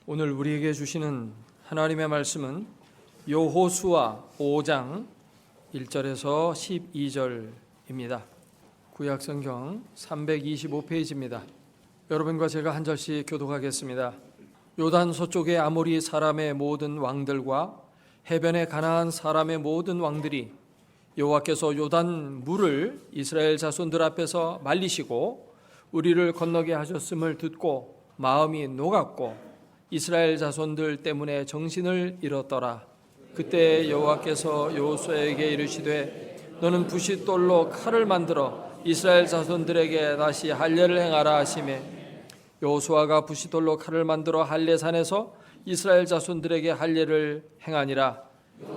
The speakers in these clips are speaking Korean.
오늘 우리에게 주시는 하나님의 말씀은 여호수아 5장 1절에서 12절입니다. 구약성경 325페이지입니다. 여러분과 제가 한 절씩 교독하겠습니다. 요단 서쪽의 아모리 사람의 모든 왕들과 해변의 가나안 사람의 모든 왕들이 여호와께서 요단 물을 이스라엘 자손들 앞에서 말리시고 우리를 건너게 하셨음을 듣고 마음이 녹았고 이스라엘 자손들 때문에 정신을 잃었더라. 그때 여호와께서 여호수아에게 이르시되 너는 부싯돌로 칼을 만들어 이스라엘 자손들에게 다시 할례를 행하라 하시매 여호수아가 부싯돌로 칼을 만들어 할례산에서 이스라엘 자손들에게 할례를 행하니라.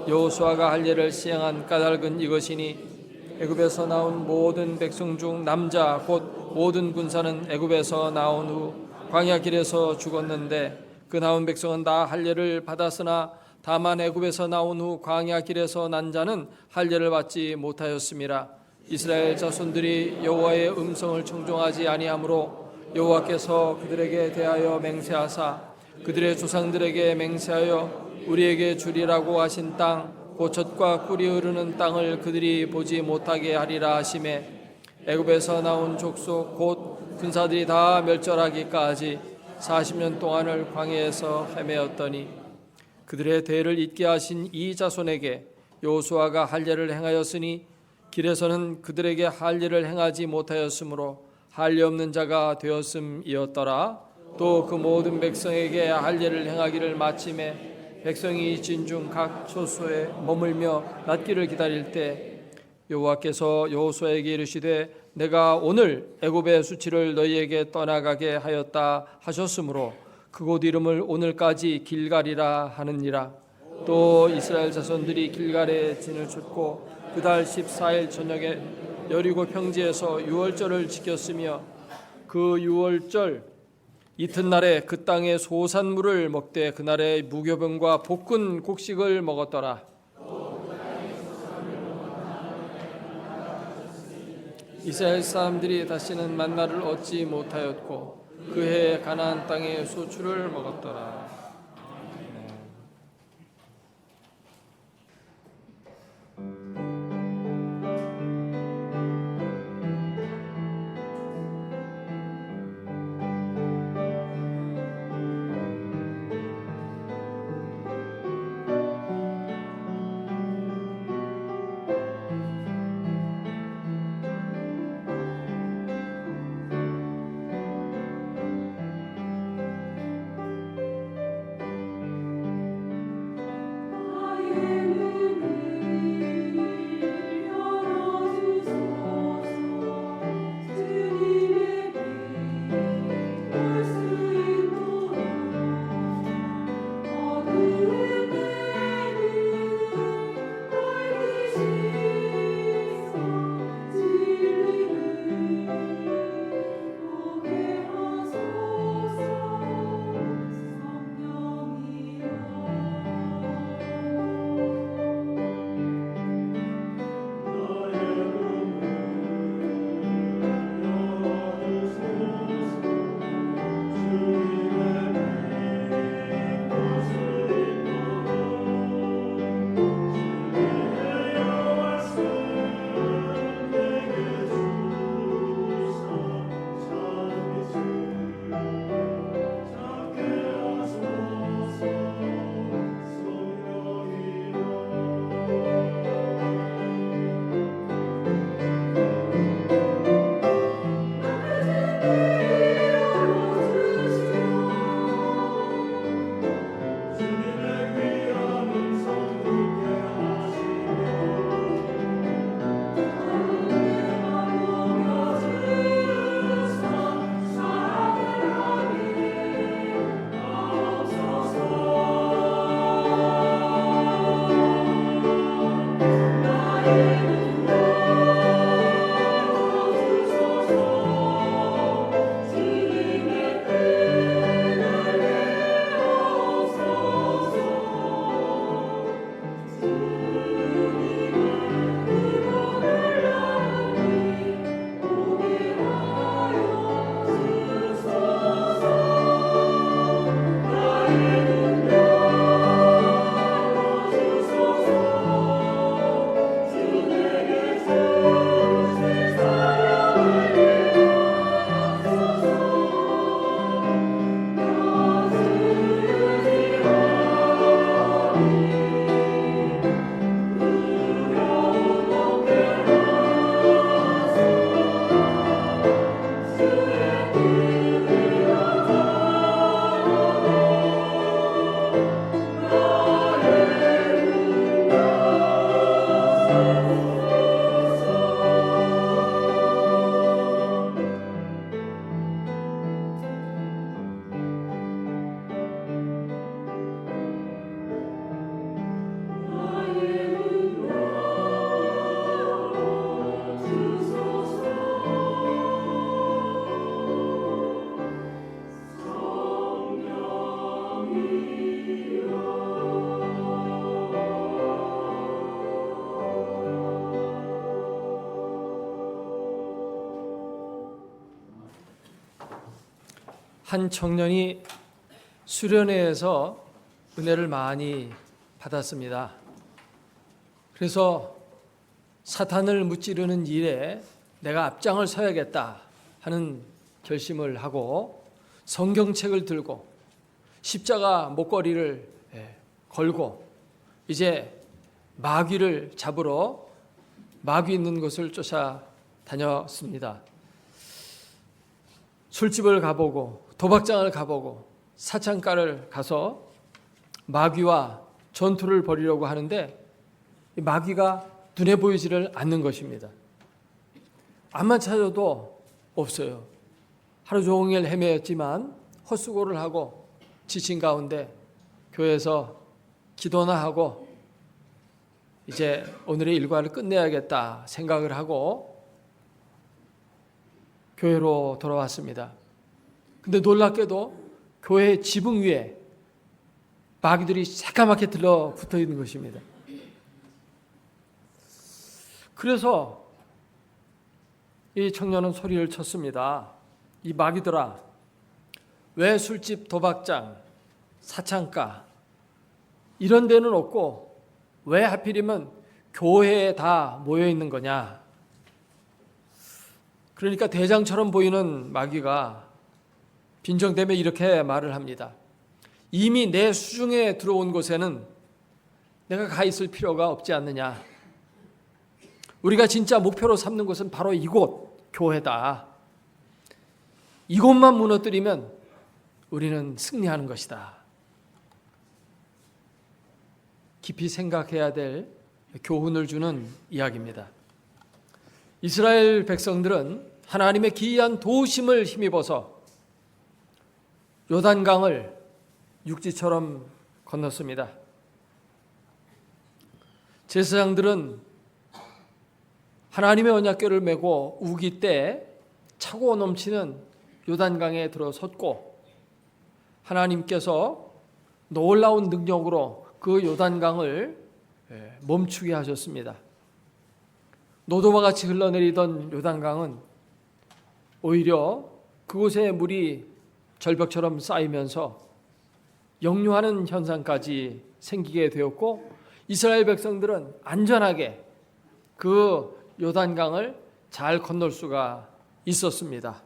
여호수아가 할례를 시행한 까닭은 이것이니 애굽에서 나온 모든 백성 중 남자 곧 모든 군사는 애굽에서 나온 후 광야 길에서 죽었는데 그 나온 백성은 다 할례를 받았으나 다만 애굽에서 나온 후 광야 길에서 난 자는 할례를 받지 못하였음이라. 이스라엘 자손들이 여호와의 음성을 청종하지 아니하므로 여호와께서 그들에게 대하여 맹세하사 그들의 조상들에게 맹세하여 우리에게 주리라고 하신 땅 곧 젖과 꿀이 흐르는 땅을 그들이 보지 못하게 하리라 하시매 애굽에서 나온 족속 곧 군사들이 다 멸절하기까지 40년 동안을 광야에서 헤매었더니 그들의 대를 잇게 하신 이 자손에게 여호수아가 할례를 행하였으니 길에서는 그들에게 할례를 행하지 못하였으므로 할례 없는 자가 되었음이었더라. 또 그 모든 백성에게 할례를 행하기를 마침에 백성이 진중 각 초소에 머물며 낫기를 기다릴 때 여호와께서 여호수아에게 이르시되 내가 오늘 애굽의 수치를 너희에게 떠나가게 하였다 하셨으므로 그곳 이름을 오늘까지 길갈이라 하느니라. 또 이스라엘 자손들이 길갈에 진을 쳤고 그달 14일 저녁에 여리고 평지에서 유월절을 지켰으며 그 유월절 이튿날에 그 땅의 소산물을 먹되 그날에 무교병과 볶은 곡식을 먹었더라. 이스라엘 사람들이 다시는 만나를 얻지 못하였고 그해 가나안 땅의 소출을 먹었더라. 한 청년이 수련회에서 은혜를 많이 받았습니다. 그래서 사탄을 무찌르는 일에 내가 앞장을 서야겠다 하는 결심을 하고 성경책을 들고 십자가 목걸이를 걸고 이제 마귀를 잡으러 마귀 있는 곳을 쫓아다녔습니다. 술집을 가보고 도박장을 가보고 사창가를 가서 마귀와 전투를 벌이려고 하는데 마귀가 눈에 보이지를 않는 것입니다. 암만 찾아도 없어요. 하루 종일 헤매었지만 헛수고를 하고 지친 가운데 교회에서 기도나 하고 이제 오늘의 일과를 끝내야겠다 생각을 하고 교회로 돌아왔습니다. 근데 놀랍게도 교회 지붕 위에 마귀들이 새까맣게 들러붙어 있는 것입니다. 그래서 이 청년은 소리를 쳤습니다. 이 마귀들아, 왜 술집, 도박장, 사창가 이런 데는 없고 왜 하필이면 교회에 다 모여 있는 거냐? 그러니까 대장처럼 보이는 마귀가 빈정대며 이렇게 말을 합니다. 이미 내 수중에 들어온 곳에는 내가 가 있을 필요가 없지 않느냐. 우리가 진짜 목표로 삼는 곳은 바로 이곳, 교회다. 이곳만 무너뜨리면 우리는 승리하는 것이다. 깊이 생각해야 될 교훈을 주는 이야기입니다. 이스라엘 백성들은 하나님의 기이한 도우심을 힘입어서 요단강을 육지처럼 건넜습니다. 제사장들은 하나님의 언약궤를 메고 우기 때 차고 넘치는 요단강에 들어섰고 하나님께서 놀라운 능력으로 그 요단강을 멈추게 하셨습니다. 노도와 같이 흘러내리던 요단강은 오히려 그곳에 물이 절벽처럼 쌓이면서 역류하는 현상까지 생기게 되었고 이스라엘 백성들은 안전하게 그 요단강을 잘 건널 수가 있었습니다.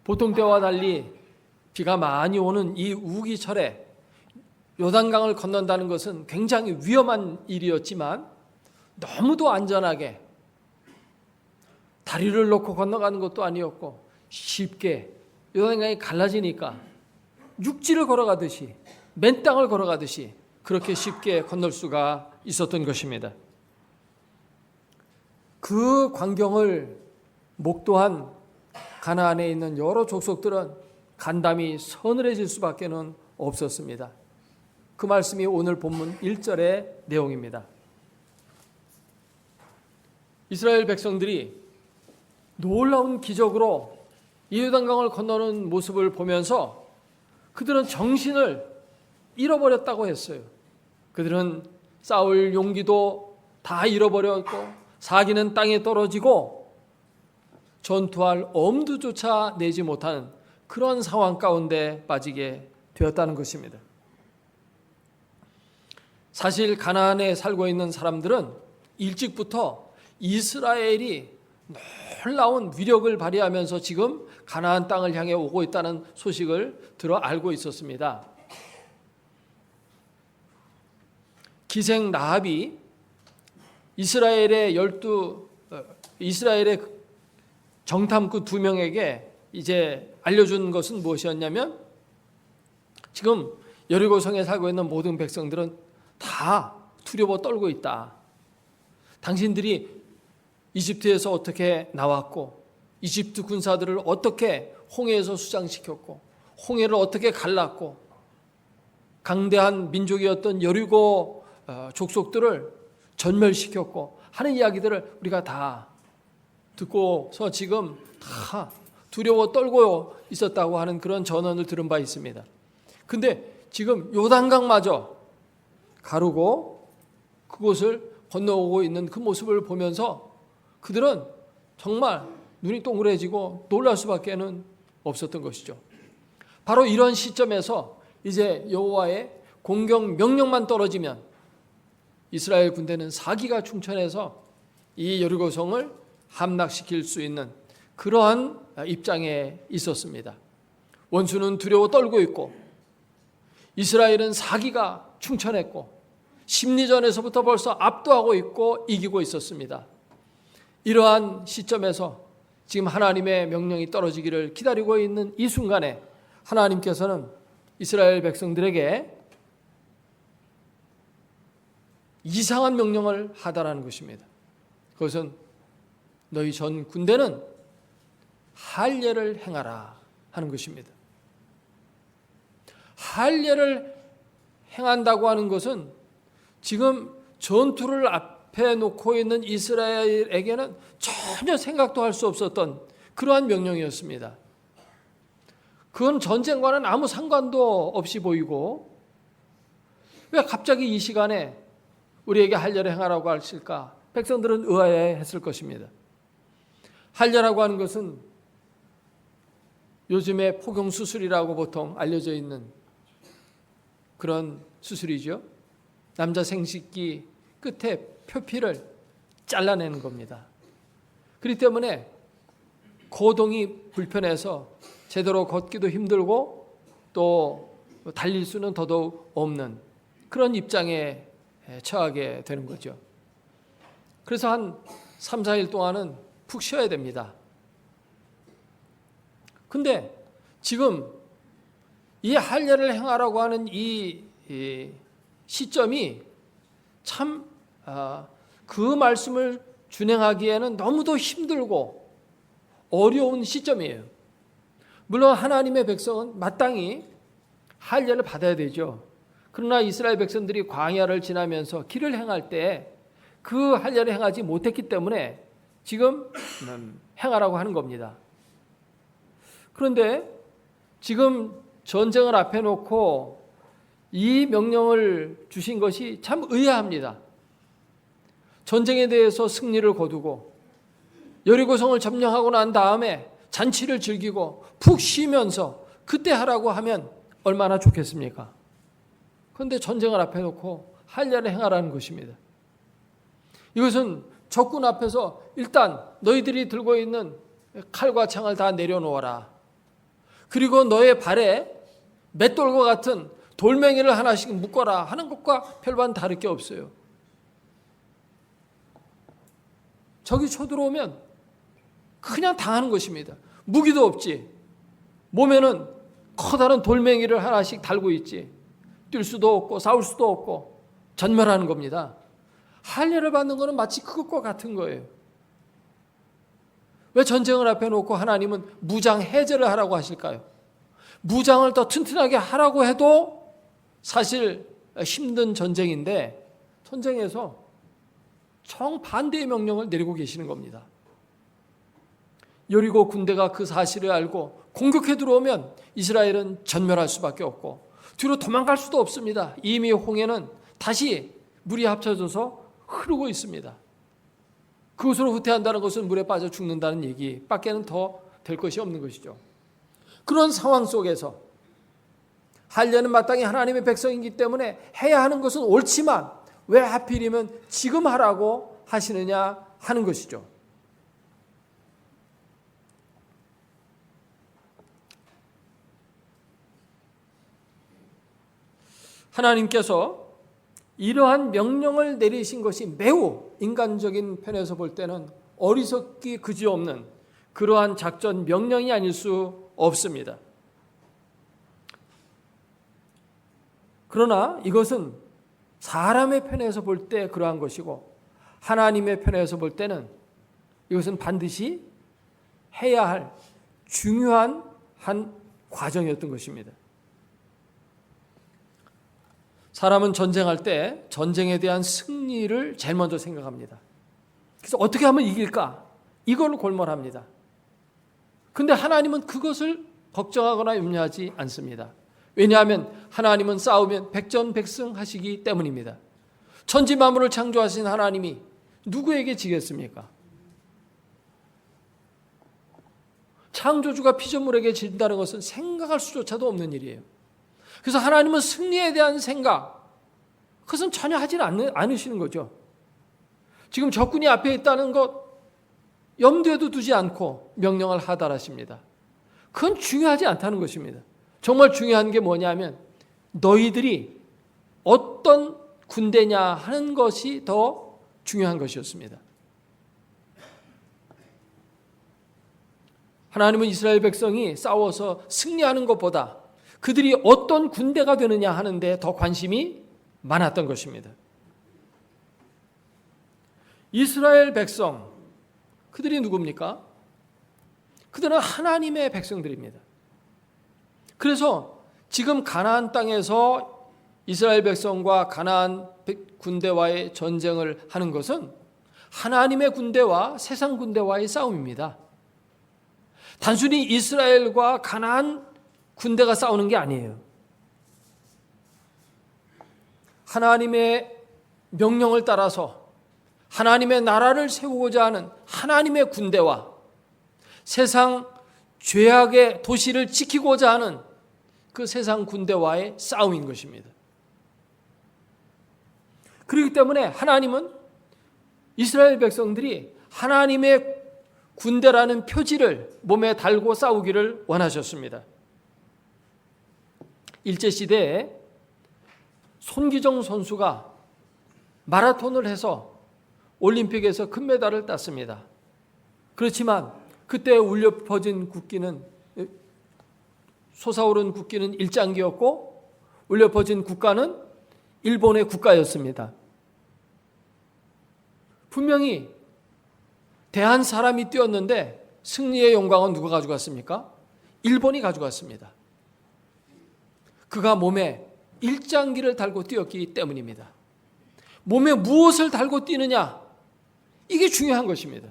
보통 때와 달리 비가 많이 오는 이 우기철에 요단강을 건넌다는 것은 굉장히 위험한 일이었지만 너무도 안전하게 다리를 놓고 건너가는 것도 아니었고 쉽게 요단강이 갈라지니까 육지를 걸어가듯이 맨 땅을 걸어가듯이 그렇게 쉽게 건널 수가 있었던 것입니다. 그 광경을 목도한 가나안에 있는 여러 족속들은 간담이 서늘해질 수밖에 없었습니다. 그 말씀이 오늘 본문 1절의 내용입니다. 이스라엘 백성들이 놀라운 기적으로 이 요단강을 건너는 모습을 보면서 그들은 정신을 잃어버렸다고 했어요. 그들은 싸울 용기도 다 잃어버렸고 사기는 땅에 떨어지고 전투할 엄두조차 내지 못하는 그런 상황 가운데 빠지게 되었다는 것입니다. 사실 가나안에 살고 있는 사람들은 일찍부터 이스라엘이 놀라운 위력을 발휘하면서 지금 가나안 땅을 향해 오고 있다는 소식을 들어 알고 있었습니다. 기생 라합이 이스라엘의 정탐꾼 2명에게 이제 알려준 것은 무엇이었냐면 지금 여리고성에 살고 있는 모든 백성들은 다 두려워 떨고 있다. 당신들이 이집트에서 어떻게 나왔고 이집트 군사들을 어떻게 홍해에서 수장시켰고 홍해를 어떻게 갈랐고 강대한 민족이었던 여리고 족속들을 전멸시켰고 하는 이야기들을 우리가 다 듣고서 지금 다 두려워 떨고 있었다고 하는 그런 전언을 들은 바 있습니다. 근데 지금 요단강마저 가르고 그곳을 건너오고 있는 그 모습을 보면서 그들은 정말 눈이 동그래지고 놀랄 수밖에는 없었던 것이죠. 바로 이런 시점에서 이제 여호와의 공격 명령만 떨어지면 이스라엘 군대는 사기가 충천해서 이 여리고성을 함락시킬 수 있는 그러한 입장에 있었습니다. 원수는 두려워 떨고 있고 이스라엘은 사기가 충천했고 심리전에서부터 벌써 압도하고 있고 이기고 있었습니다. 이러한 시점에서 지금 하나님의 명령이 떨어지기를 기다리고 있는 이 순간에 하나님께서는 이스라엘 백성들에게 이상한 명령을 하다라는 것입니다. 그것은 너희 전 군대는 할례를 행하라 하는 것입니다. 할례를 행한다고 하는 것은 지금 전투를 앞에 놓고 있는 이스라엘에게는 전혀 생각도 할 수 없었던 그러한 명령이었습니다. 그건 전쟁과는 아무 상관도 없이 보이고 왜 갑자기 이 시간에 우리에게 할례를 행하라고 하실까? 백성들은 의아해했을 것입니다. 할례라고 하는 것은 요즘에 포경수술이라고 보통 알려져 있는 그런 수술이죠. 남자 생식기 끝에 표피를 잘라내는 겁니다. 그렇기 때문에 거동이 불편해서 제대로 걷기도 힘들고 또 달릴 수는 더더욱 없는 그런 입장에 처하게 되는 거죠. 그래서 한 3, 4일 동안은 푹 쉬어야 됩니다. 근데 지금 이 할례를 행하라고 하는 이 시점이 참 그 말씀을 준행하기에는 너무도 힘들고 어려운 시점이에요. 물론 하나님의 백성은 마땅히 할례를 받아야 되죠. 그러나 이스라엘 백성들이 광야를 지나면서 길을 행할 때 그 할례를 행하지 못했기 때문에 지금 행하라고 하는 겁니다. 그런데 지금 전쟁을 앞에 놓고 이 명령을 주신 것이 참 의아합니다. 전쟁에 대해서 승리를 거두고 여리고성을 점령하고 난 다음에 잔치를 즐기고 푹 쉬면서 그때 하라고 하면 얼마나 좋겠습니까? 그런데 전쟁을 앞에 놓고 할례를 행하라는 것입니다. 이것은 적군 앞에서 일단 너희들이 들고 있는 칼과 창을 다 내려놓아라. 그리고 너의 발에 맷돌과 같은 돌멩이를 하나씩 묶어라 하는 것과 별반 다를 게 없어요. 적이 쳐들어오면 그냥 당하는 것입니다. 무기도 없지. 몸에는 커다란 돌멩이를 하나씩 달고 있지. 뛸 수도 없고 싸울 수도 없고 전멸하는 겁니다. 할례를 받는 것은 마치 그것과 같은 거예요. 왜 전쟁을 앞에 놓고 하나님은 무장 해제를 하라고 하실까요? 무장을 더 튼튼하게 하라고 해도 사실 힘든 전쟁인데 전쟁에서 정반대의 명령을 내리고 계시는 겁니다. 여리고 군대가 그 사실을 알고 공격해 들어오면 이스라엘은 전멸할 수밖에 없고 뒤로 도망갈 수도 없습니다. 이미 홍해는 다시 물이 합쳐져서 흐르고 있습니다. 그것으로 후퇴한다는 것은 물에 빠져 죽는다는 얘기밖에는 더 될 것이 없는 것이죠. 그런 상황 속에서 할례는 마땅히 하나님의 백성이기 때문에 해야 하는 것은 옳지만 왜 하필이면 지금 하라고 하시느냐 하는 것이죠. 하나님께서 이러한 명령을 내리신 것이 매우 인간적인 편에서 볼 때는 어리석기 그지없는 그러한 작전 명령이 아닐 수 없습니다. 그러나 이것은 사람의 편에서 볼 때 그러한 것이고 하나님의 편에서 볼 때는 이것은 반드시 해야 할 중요한 한 과정이었던 것입니다. 사람은 전쟁할 때 전쟁에 대한 승리를 제일 먼저 생각합니다. 그래서 어떻게 하면 이길까? 이걸 골몰합니다. 그런데 하나님은 그것을 걱정하거나 염려하지 않습니다. 왜냐하면 하나님은 싸우면 백전백승하시기 때문입니다. 천지 만물을 창조하신 하나님이 누구에게 지겠습니까? 창조주가 피조물에게 진다는 것은 생각할 수조차도 없는 일이에요. 그래서 하나님은 승리에 대한 생각, 그것은 전혀 하지 않으시는 거죠. 지금 적군이 앞에 있다는 것 염두에도 두지 않고 명령을 하달하십니다. 그건 중요하지 않다는 것입니다. 정말 중요한 게 뭐냐면 너희들이 어떤 군대냐 하는 것이 더 중요한 것이었습니다. 하나님은 이스라엘 백성이 싸워서 승리하는 것보다 그들이 어떤 군대가 되느냐 하는데 더 관심이 많았던 것입니다. 이스라엘 백성, 그들이 누굽니까? 그들은 하나님의 백성들입니다. 그래서 지금 가나안 땅에서 이스라엘 백성과 가나안 군대와의 전쟁을 하는 것은 하나님의 군대와 세상 군대와의 싸움입니다. 단순히 이스라엘과 가나안 군대가 싸우는 게 아니에요. 하나님의 명령을 따라서 하나님의 나라를 세우고자 하는 하나님의 군대와 세상 죄악의 도시를 지키고자 하는 그 세상 군대와의 싸움인 것입니다. 그렇기 때문에 하나님은 이스라엘 백성들이 하나님의 군대라는 표지를 몸에 달고 싸우기를 원하셨습니다. 일제시대에 손기정 선수가 마라톤을 해서 올림픽에서 금메달을 땄습니다. 그렇지만 그때 울려 퍼진 국기는, 솟아오른 국기는 일장기였고 울려 퍼진 국가는 일본의 국가였습니다. 분명히 대한 사람이 뛰었는데 승리의 영광은 누가 가져갔습니까? 일본이 가져갔습니다. 그가 몸에 일장기를 달고 뛰었기 때문입니다. 몸에 무엇을 달고 뛰느냐, 이게 중요한 것입니다.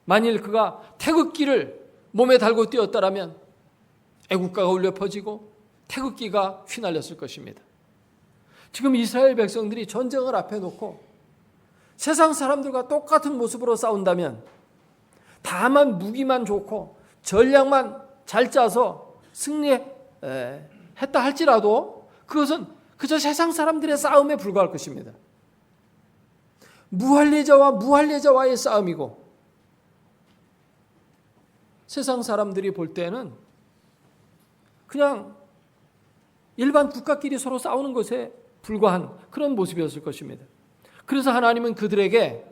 만일 그가 태극기를 몸에 달고 뛰었다면 애국가가 울려 퍼지고 태극기가 휘날렸을 것입니다. 지금 이스라엘 백성들이 전쟁을 앞에 놓고 세상 사람들과 똑같은 모습으로 싸운다면, 다만 무기만 좋고 전략만 잘 짜서 승리했다 할지라도 그것은 그저 세상 사람들의 싸움에 불과할 것입니다. 무할례자와 무할례자와의 싸움이고, 세상 사람들이 볼 때는 그냥 일반 국가끼리 서로 싸우는 것에 불과한 그런 모습이었을 것입니다. 그래서 하나님은 그들에게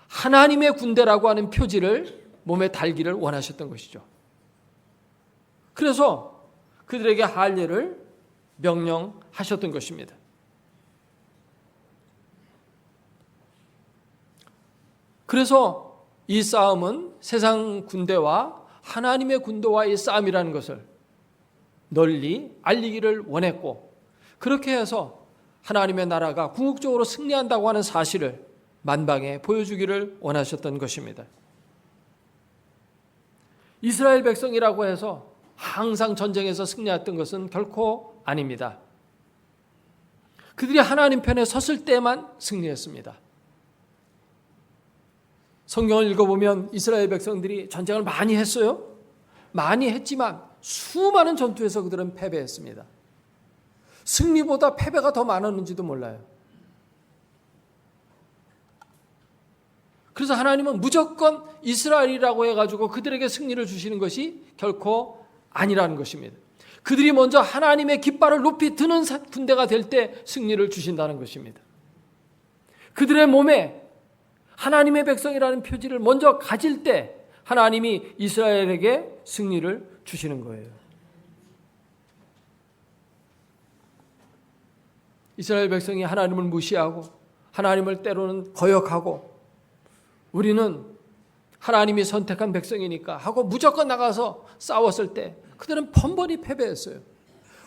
하나님의 군대라고 하는 표지를 몸에 달기를 원하셨던 것이죠. 그래서 그들에게 할례를 명령하셨던 것입니다. 그래서 이 싸움은 세상 군대와 하나님의 군대와의 싸움이라는 것을 널리 알리기를 원했고, 그렇게 해서 하나님의 나라가 궁극적으로 승리한다고 하는 사실을 만방에 보여주기를 원하셨던 것입니다. 이스라엘 백성이라고 해서 항상 전쟁에서 승리했던 것은 결코 아닙니다. 그들이 하나님 편에 섰을 때만 승리했습니다. 성경을 읽어보면 이스라엘 백성들이 전쟁을 많이 했어요. 많이 했지만 수많은 전투에서 그들은 패배했습니다. 승리보다 패배가 더 많았는지도 몰라요. 그래서 하나님은 무조건 이스라엘이라고 해가지고 그들에게 승리를 주시는 것이 결코 아니라는 것입니다. 그들이 먼저 하나님의 깃발을 높이 드는 군대가 될 때 승리를 주신다는 것입니다. 그들의 몸에 하나님의 백성이라는 표지를 먼저 가질 때 하나님이 이스라엘에게 승리를 주시는 거예요. 이스라엘 백성이 하나님을 무시하고 하나님을 때로는 거역하고, 우리는 하나님이 선택한 백성이니까 하고 무조건 나가서 싸웠을 때 그들은 번번이 패배했어요.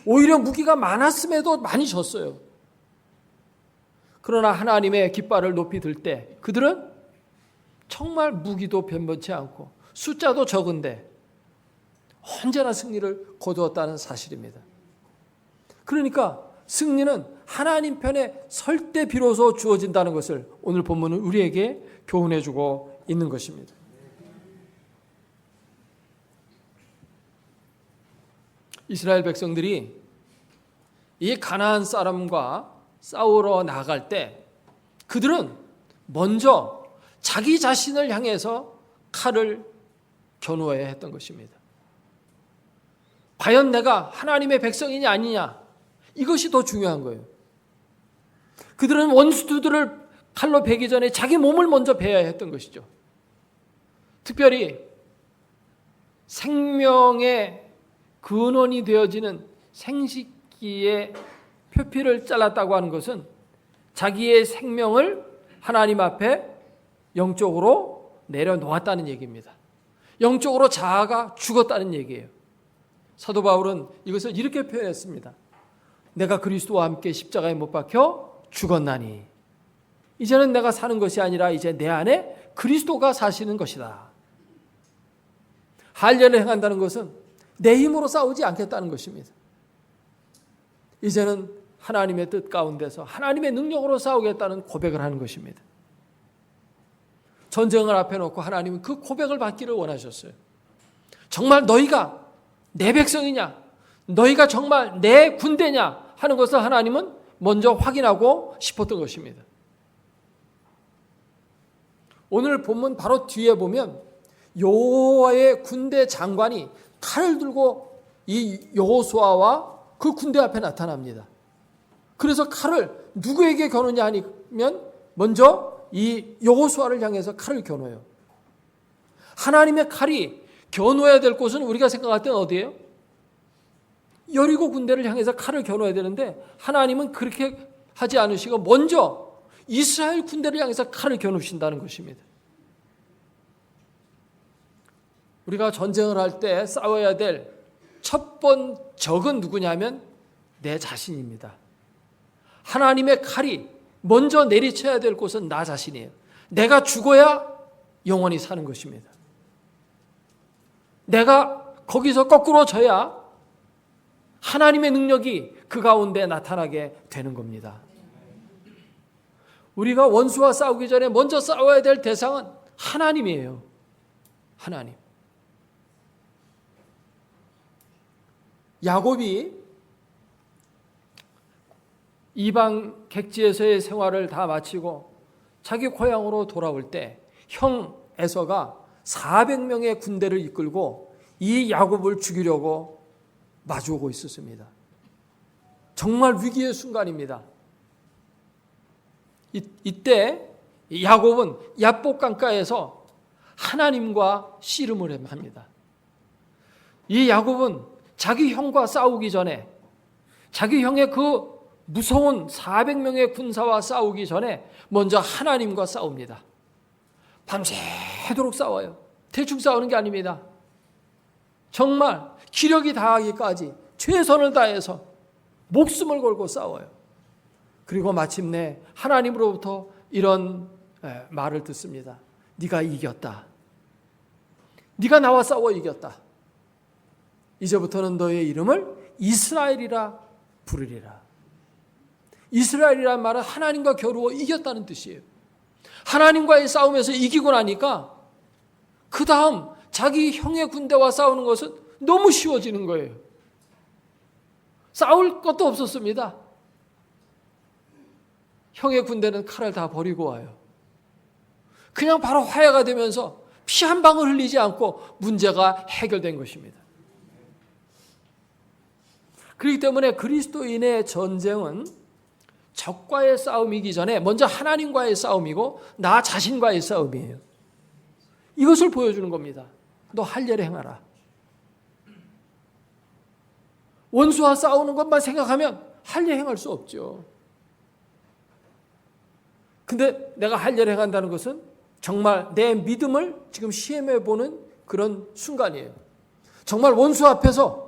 오히려 무기가 많았음에도 많이 졌어요. 그러나 하나님의 깃발을 높이 들 때 그들은 정말 무기도 변변치 않고 숫자도 적은데 언제나 승리를 거두었다는 사실입니다. 그러니까 승리는 하나님 편에 설 때 비로소 주어진다는 것을 오늘 본문은 우리에게 교훈해 주고 있는 것입니다. 이스라엘 백성들이 이 가나안 사람과 싸우러 나갈 때 그들은 먼저 자기 자신을 향해서 칼을 겨누어야 했던 것입니다. 과연 내가 하나님의 백성이냐 아니냐, 이것이 더 중요한 거예요. 그들은 원수들을 칼로 베기 전에 자기 몸을 먼저 베어야 했던 것이죠. 특별히 생명의 근원이 되어지는 생식기의 표피를 잘랐다고 하는 것은 자기의 생명을 하나님 앞에 영적으로 내려놓았다는 얘기입니다. 영적으로 자아가 죽었다는 얘기예요. 사도 바울은 이것을 이렇게 표현했습니다. 내가 그리스도와 함께 십자가에 못 박혀 죽었나니 이제는 내가 사는 것이 아니라 이제 내 안에 그리스도가 사시는 것이다. 할례를 행한다는 것은 내 힘으로 싸우지 않겠다는 것입니다. 이제는 하나님의 뜻 가운데서 하나님의 능력으로 싸우겠다는 고백을 하는 것입니다. 전쟁을 앞에 놓고 하나님은 그 고백을 받기를 원하셨어요. 정말 너희가 내 백성이냐, 너희가 정말 내 군대냐 하는 것을 하나님은 먼저 확인하고 싶었던 것입니다. 오늘 본문 바로 뒤에 보면 여호와의 군대 장관이 칼을 들고 이 여호수아와 그 군대 앞에 나타납니다. 그래서 칼을 누구에게 겨누냐 하면 먼저 이 여호수아를 향해서 칼을 겨누어요. 하나님의 칼이 겨누어야 될 곳은 우리가 생각할 때는 어디예요? 여리고 군대를 향해서 칼을 겨누어야 되는데 하나님은 그렇게 하지 않으시고 먼저 이스라엘 군대를 향해서 칼을 겨누신다는 것입니다. 우리가 전쟁을 할 때 싸워야 될 첫 번 적은 누구냐면 내 자신입니다. 하나님의 칼이 먼저 내리쳐야 될 곳은 나 자신이에요. 내가 죽어야 영원히 사는 것입니다. 내가 거기서 거꾸로 져야 하나님의 능력이 그 가운데 나타나게 되는 겁니다. 우리가 원수와 싸우기 전에 먼저 싸워야 될 대상은 하나님이에요. 하나님. 야곱이 이방 객지에서의 생활을 다 마치고 자기 고향으로 돌아올 때 형 에서가 400명의 군대를 이끌고 이 야곱을 죽이려고 마주오고 있었습니다. 정말 위기의 순간입니다. 이때 야곱은 야복 강가에서 하나님과 씨름을 합니다. 이 야곱은 자기 형과 싸우기 전에 자기 형의 그 무서운 400명의 군사와 싸우기 전에 먼저 하나님과 싸웁니다. 밤새도록 싸워요. 대충 싸우는 게 아닙니다. 정말 기력이 다하기까지 최선을 다해서 목숨을 걸고 싸워요. 그리고 마침내 하나님으로부터 이런 말을 듣습니다. 네가 이겼다. 네가 나와 싸워 이겼다. 이제부터는 너의 이름을 이스라엘이라 부르리라. 이스라엘이란 말은 하나님과 겨루어 이겼다는 뜻이에요. 하나님과의 싸움에서 이기고 나니까 그 다음 자기 형의 군대와 싸우는 것은 너무 쉬워지는 거예요. 싸울 것도 없었습니다. 형의 군대는 칼을 다 버리고 와요. 그냥 바로 화해가 되면서 피 한 방울 흘리지 않고 문제가 해결된 것입니다. 그렇기 때문에 그리스도인의 전쟁은 적과의 싸움이기 전에 먼저 하나님과의 싸움이고 나 자신과의 싸움이에요. 이것을 보여주는 겁니다. 너 할례를 행하라. 원수와 싸우는 것만 생각하면 할례 행할 수 없죠. 근데 내가 할례를 행한다는 것은 정말 내 믿음을 지금 시험해 보는 그런 순간이에요. 정말 원수 앞에서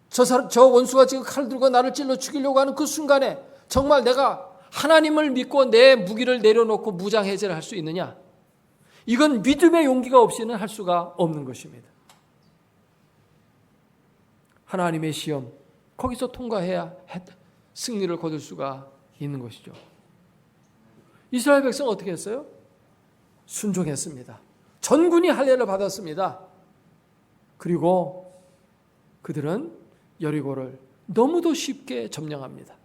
저 원수가 지금 칼을 들고 나를 찔러 죽이려고 하는 그 순간에 정말 내가 하나님을 믿고 내 무기를 내려놓고 무장해제를 할 수 있느냐? 이건 믿음의 용기가 없이는 할 수가 없는 것입니다. 하나님의 시험, 거기서 통과해야 승리를 거둘 수가 있는 것이죠. 이스라엘 백성은 어떻게 했어요? 순종했습니다. 전군이 할례를 받았습니다. 그리고 그들은 여리고를 너무도 쉽게 점령합니다.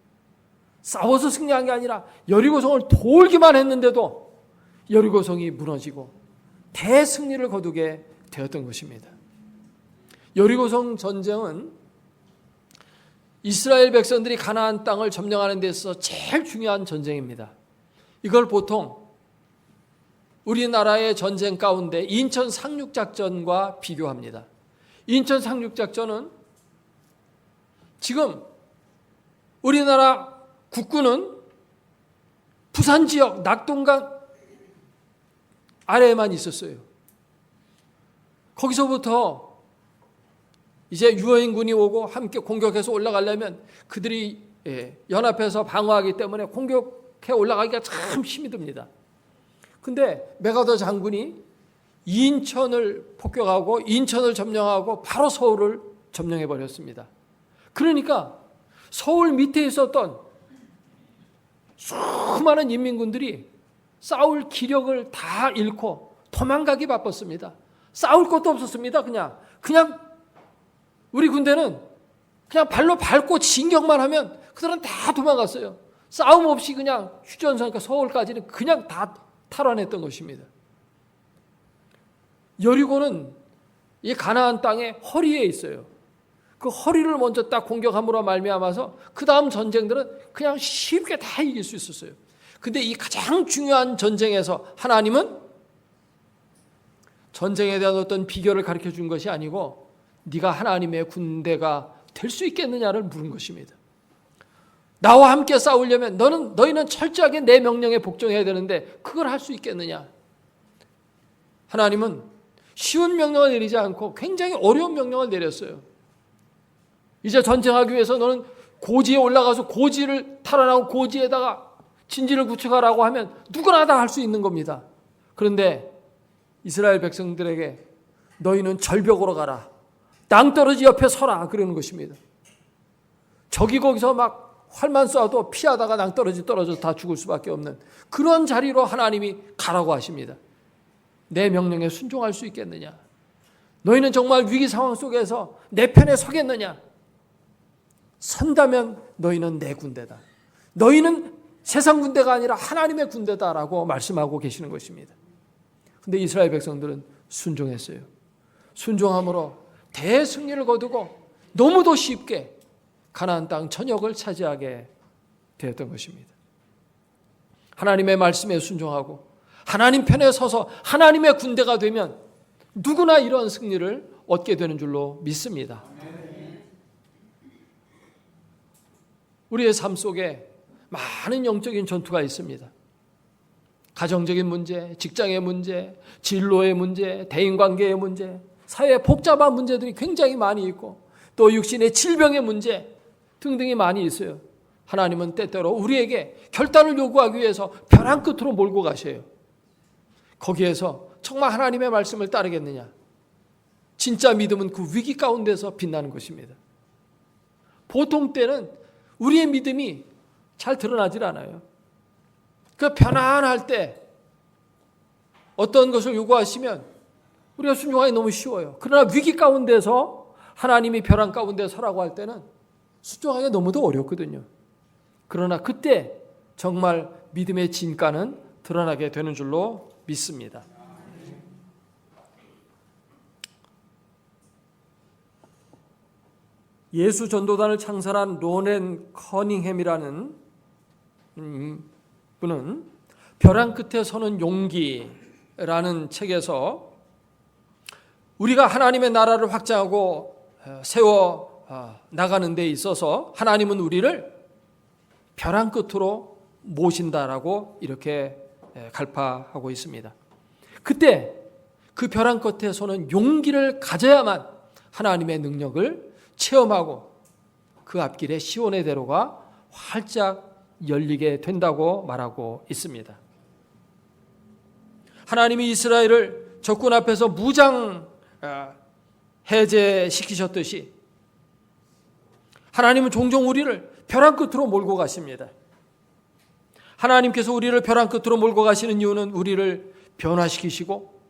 싸워서 승리한 게 아니라 여리고성을 돌기만 했는데도 여리고성이 무너지고 대승리를 거두게 되었던 것입니다. 여리고성 전쟁은 이스라엘 백성들이 가나안 땅을 점령하는 데 있어서 제일 중요한 전쟁입니다. 이걸 보통 우리나라의 전쟁 가운데 인천 상륙작전과 비교합니다. 인천 상륙작전은 지금 우리나라 국군은 부산 지역 낙동강 아래에만 있었어요. 거기서부터 이제 유엔군이 오고 함께 공격해서 올라가려면 그들이 연합해서 방어하기 때문에 공격해 올라가기가 참 힘이 듭니다. 근데 메가더 장군이 인천을 폭격하고 인천을 점령하고 바로 서울을 점령해 버렸습니다. 그러니까 서울 밑에 있었던 수많은 인민군들이 싸울 기력을 다 잃고 도망가기 바빴습니다. 싸울 것도 없었습니다. 그냥 우리 군대는 그냥 발로 밟고 진격만 하면 그들은 다 도망갔어요. 싸움 없이 그냥 휴전선, 서울까지는 그냥 다 탈환했던 것입니다. 여리고는 이 가나안 땅의 허리에 있어요. 그 허리를 먼저 딱 공격함으로 말미암아서 그 다음 전쟁들은 그냥 쉽게 다 이길 수 있었어요. 근데 이 가장 중요한 전쟁에서 하나님은 전쟁에 대한 어떤 비결을 가르쳐 준 것이 아니고 네가 하나님의 군대가 될 수 있겠느냐를 물은 것입니다. 나와 함께 싸우려면 너희는 철저하게 내 명령에 복종해야 되는데 그걸 할 수 있겠느냐? 하나님은 쉬운 명령을 내리지 않고 굉장히 어려운 명령을 내렸어요. 이제 전쟁하기 위해서 너는 고지에 올라가서 고지를 탈환하고 고지에다가 진지를 구축하라고 하면 누구나 다 할 수 있는 겁니다. 그런데 이스라엘 백성들에게 너희는 절벽으로 가라. 낭떠러지 옆에 서라. 그러는 것입니다. 적이 거기서 막 활만 쏴도 피하다가 낭떠러지 떨어져서 다 죽을 수밖에 없는 그런 자리로 하나님이 가라고 하십니다. 내 명령에 순종할 수 있겠느냐? 너희는 정말 위기 상황 속에서 내 편에 서겠느냐? 선다면 너희는 내 군대다. 너희는 세상 군대가 아니라 하나님의 군대다라고 말씀하고 계시는 것입니다. 그런데 이스라엘 백성들은 순종했어요. 순종함으로 대승리를 거두고 너무도 쉽게 가나안 땅 전역을 차지하게 되었던 것입니다. 하나님의 말씀에 순종하고 하나님 편에 서서 하나님의 군대가 되면 누구나 이런 승리를 얻게 되는 줄로 믿습니다. 우리의 삶 속에 많은 영적인 전투가 있습니다. 가정적인 문제, 직장의 문제, 진로의 문제, 대인관계의 문제, 사회의 복잡한 문제들이 굉장히 많이 있고 또 육신의 질병의 문제 등등이 많이 있어요. 하나님은 때때로 우리에게 결단을 요구하기 위해서 벼랑 끝으로 몰고 가셔요. 거기에서 정말 하나님의 말씀을 따르겠느냐? 진짜 믿음은 그 위기 가운데서 빛나는 것입니다. 보통 때는 우리의 믿음이 잘 드러나질 않아요. 그 편안할 때 어떤 것을 요구하시면 우리가 순종하기 너무 쉬워요. 그러나 위기 가운데서 하나님이 벼랑 가운데 서라고 할 때는 순종하기가 너무도 어렵거든요. 그러나 그때 정말 믿음의 진가는 드러나게 되는 줄로 믿습니다. 예수 전도단을 창설한 로넨 커닝햄이라는 분은 벼랑 끝에 서는 용기라는 책에서 우리가 하나님의 나라를 확장하고 세워 나가는 데 있어서 하나님은 우리를 벼랑 끝으로 모신다라고 이렇게 갈파하고 있습니다. 그때 그 벼랑 끝에 서는 용기를 가져야만 하나님의 능력을 체험하고 그 앞길에 시온의 대로가 활짝 열리게 된다고 말하고 있습니다. 하나님이 이스라엘을 적군 앞에서 무장 해제시키셨듯이 하나님은 종종 우리를 벼랑 끝으로 몰고 가십니다. 하나님께서 우리를 벼랑 끝으로 몰고 가시는 이유는 우리를 변화시키시고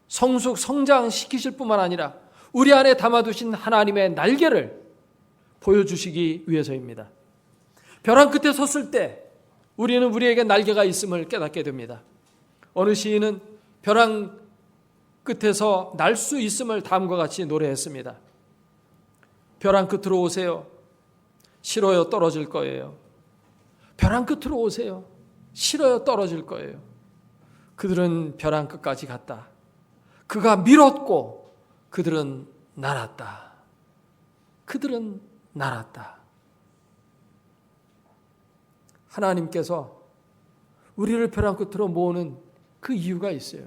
성장시키실 뿐만 아니라 우리 안에 담아두신 하나님의 날개를 보여주시기 위해서입니다. 벼랑 끝에 섰을 때 우리는 우리에게 날개가 있음을 깨닫게 됩니다. 어느 시인은 벼랑 끝에서 날 수 있음을 다음과 같이 노래했습니다. 벼랑 끝으로 오세요. 싫어요, 떨어질 거예요. 벼랑 끝으로 오세요. 싫어요, 떨어질 거예요. 그들은 벼랑 끝까지 갔다. 그가 밀었고 그들은 날았다. 그들은 날았다. 하나님께서 우리를 벼랑 끝으로 모으는 그 이유가 있어요.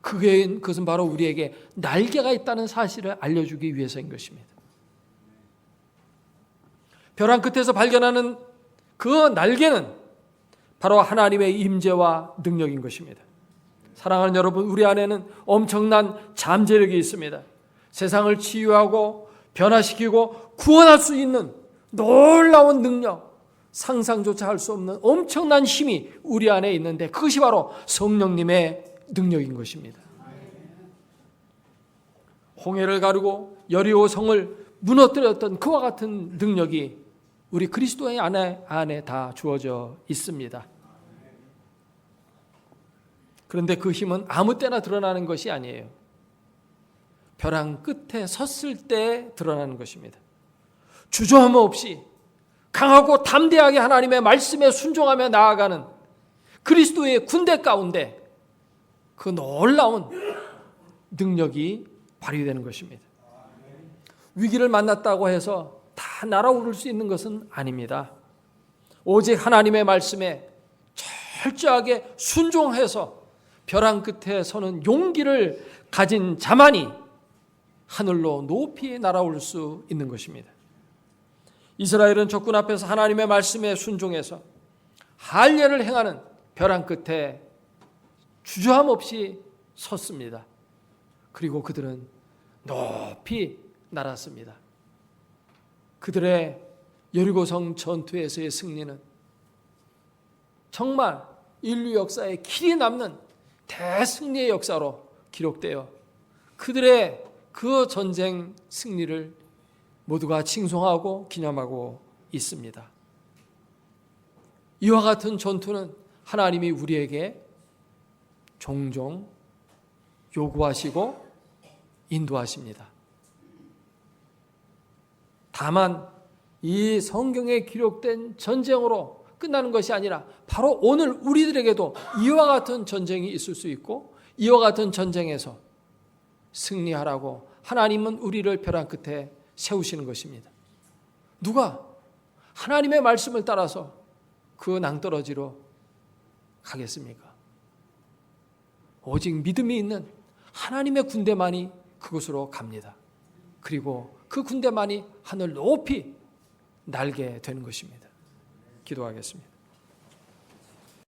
그것은 바로 우리에게 날개가 있다는 사실을 알려주기 위해서인 것입니다. 벼랑 끝에서 발견하는 그 날개는 바로 하나님의 임재와 능력인 것입니다. 사랑하는 여러분, 우리 안에는 엄청난 잠재력이 있습니다. 세상을 치유하고 변화시키고 구원할 수 있는 놀라운 능력, 상상조차 할 수 없는 엄청난 힘이 우리 안에 있는데 그것이 바로 성령님의 능력인 것입니다. 홍해를 가르고 여리고 성을 무너뜨렸던 그와 같은 능력이 우리 그리스도의 안에 다 주어져 있습니다. 그런데 그 힘은 아무 때나 드러나는 것이 아니에요. 벼랑 끝에 섰을 때 드러나는 것입니다. 주저함 없이 강하고 담대하게 하나님의 말씀에 순종하며 나아가는 그리스도의 군대 가운데 그 놀라운 능력이 발휘되는 것입니다. 위기를 만났다고 해서 다 날아오를 수 있는 것은 아닙니다. 오직 하나님의 말씀에 철저하게 순종해서 벼랑 끝에 서는 용기를 가진 자만이 하늘로 높이 날아올 수 있는 것입니다. 이스라엘은 적군 앞에서 하나님의 말씀에 순종해서 할례를 행하는 벼랑 끝에 주저함 없이 섰습니다. 그리고 그들은 높이 날았습니다. 그들의 여리고성 전투에서의 승리는 정말 인류 역사에 길이 남는 대승리의 역사로 기록되어 그들의 그 전쟁 승리를 모두가 칭송하고 기념하고 있습니다. 이와 같은 전투는 하나님이 우리에게 종종 요구하시고 인도하십니다. 다만 이 성경에 기록된 전쟁으로 끝나는 것이 아니라 바로 오늘 우리들에게도 이와 같은 전쟁이 있을 수 있고 이와 같은 전쟁에서 승리하라고 하나님은 우리를 벼랑 끝에 세우시는 것입니다. 누가 하나님의 말씀을 따라서 그 낭떠러지로 가겠습니까? 오직 믿음이 있는 하나님의 군대만이 그곳으로 갑니다. 그리고 그 군대만이 하늘 높이 날게 되는 것입니다. 기도하겠습니다.